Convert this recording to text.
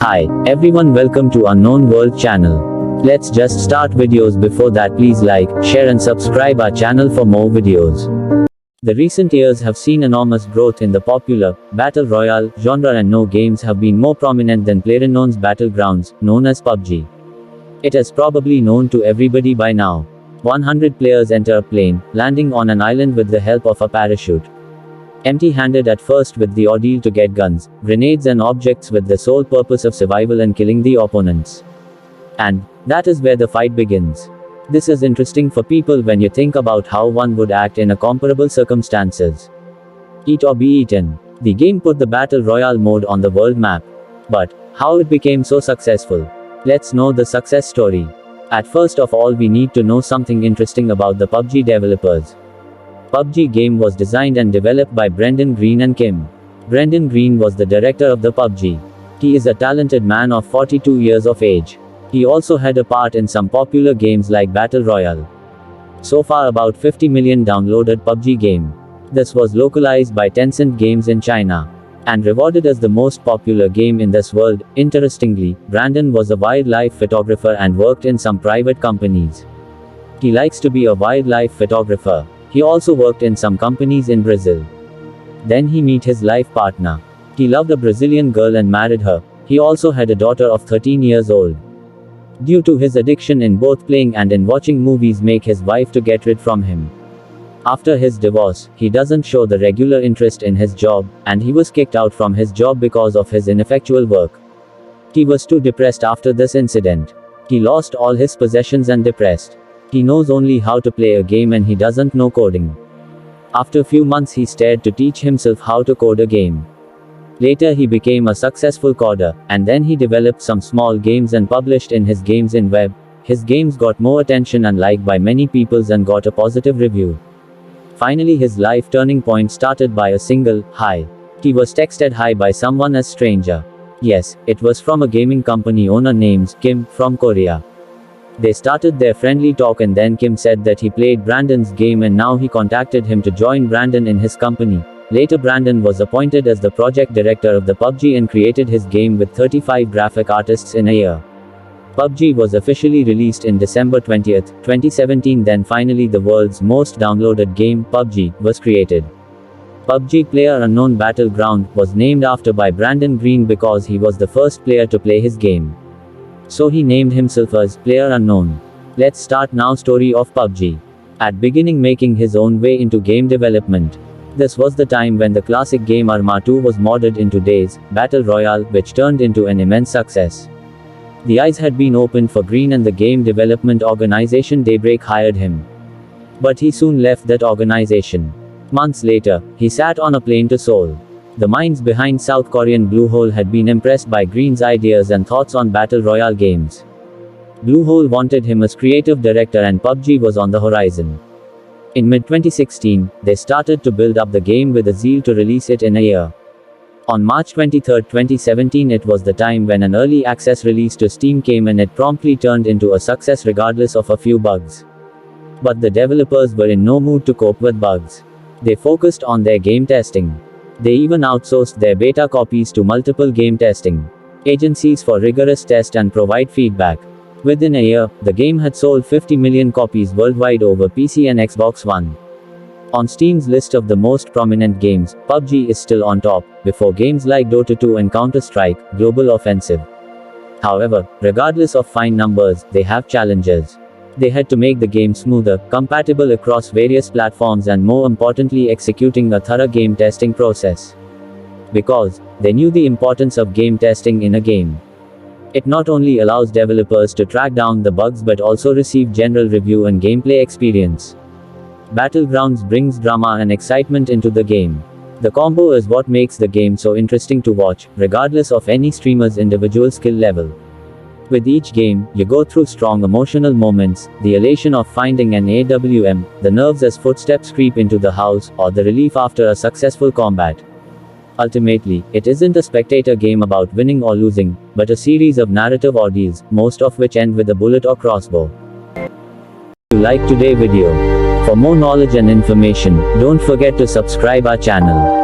Hi, everyone, welcome to Unknown World channel. Let's just start videos. Before that, please like, share and subscribe our channel for more videos. The recent years have seen enormous growth in the popular battle royale genre, and no games have been more prominent than Playerunknown's Battlegrounds, known as PUBG. It is probably known to everybody by now. 100 players enter a plane, landing on an island with the help of a parachute. Empty-handed at first, with the ordeal to get guns, grenades and objects with the sole purpose of survival and killing the opponents. And that is where the fight begins. This is interesting for people when you think about how one would act in a comparable circumstances. Eat or be eaten. The game put the battle royale mode on the world map. But how it became so successful? Let's know the success story. At first of all, we need to know something interesting about the PUBG developers. Pubg Game was designed and developed by Brendan Greene and Kim. Brendan Greene was the director of the PUBG. He is a talented man of 42 years of age. He also had a part in some popular games like Battle Royale. So far, about 50 million downloaded Pubg Game. This was localized by Tencent Games in China and rewarded as the most popular game in this world. Interestingly, Brandon was a wildlife photographer and worked in some private companies. He likes to be a wildlife photographer. He also worked in some companies in Brazil. Then he met his life partner. He loved a Brazilian girl and married her. He also had a daughter of 13 years old. Due to his addiction in both playing and in watching movies make his wife to get rid from him. After his divorce, he doesn't show the regular interest in his job, and he was kicked out from his job because of his ineffectual work. He was too depressed after this incident. He lost all his possessions and depressed. He knows only how to play a game and he doesn't know coding. After a few months, he started to teach himself how to code a game. Later he became a successful coder, and then he developed some small games and published in his games in web. His games got more attention and liked by many people and got a positive review. Finally, his life turning point started by a single hi. He was texted hi by someone as stranger. Yes, it was from a gaming company owner named Kim from Korea. They started their friendly talk, and then Kim said that he played Brandon's game and now he contacted him to join Brandon in his company. Later, Brandon was appointed as the project director of the PUBG and created his game with 35 graphic artists in a year. PUBG was officially released in December 20, 2017. Then finally the world's most downloaded game, PUBG, was created. PUBG Playerunknown Battleground was named after by Brendan Greene because he was the first player to play his game. So he named himself as Playerunknown. Let's start now story of PUBG. At beginning making his own way into game development. This was the time when the classic game Arma 2 was modded into today's Battle Royale, which turned into an immense success. The eyes had been opened for Greene and the game development organization Daybreak hired him. But he soon left that organization. Months later, he sat on a plane to Seoul. The minds behind South Korean Bluehole had been impressed by Greene's ideas and thoughts on Battle Royale games. Bluehole wanted him as creative director and PUBG was on the horizon. In mid-2016, they started to build up the game with a zeal to release it in a year. On March 23, 2017, it was the time when an early access release to Steam came, and it promptly turned into a success regardless of a few bugs. But the developers were in no mood to cope with bugs. They focused on their game testing. They even outsourced their beta copies to multiple game testing agencies for rigorous test and provide feedback. Within a year, the game had sold 50 million copies worldwide over PC and Xbox One. On Steam's list of the most prominent games, PUBG is still on top, before games like Dota 2 and Counter-Strike: Global Offensive. However, regardless of fine numbers, they have challenges. They had to make the game smoother, compatible across various platforms, and more importantly, executing a thorough game testing process. Because they knew the importance of game testing in a game. It not only allows developers to track down the bugs but also receive general review and gameplay experience. Battlegrounds brings drama and excitement into the game. The combo is what makes the game so interesting to watch, regardless of any streamer's individual skill level. With each game, you go through strong emotional moments, the elation of finding an AWM, the nerves as footsteps creep into the house, or the relief after a successful combat. Ultimately, it isn't a spectator game about winning or losing, but a series of narrative ordeals, most of which end with a bullet or crossbow. If you like today's video. For more knowledge and information, don't forget to subscribe our channel.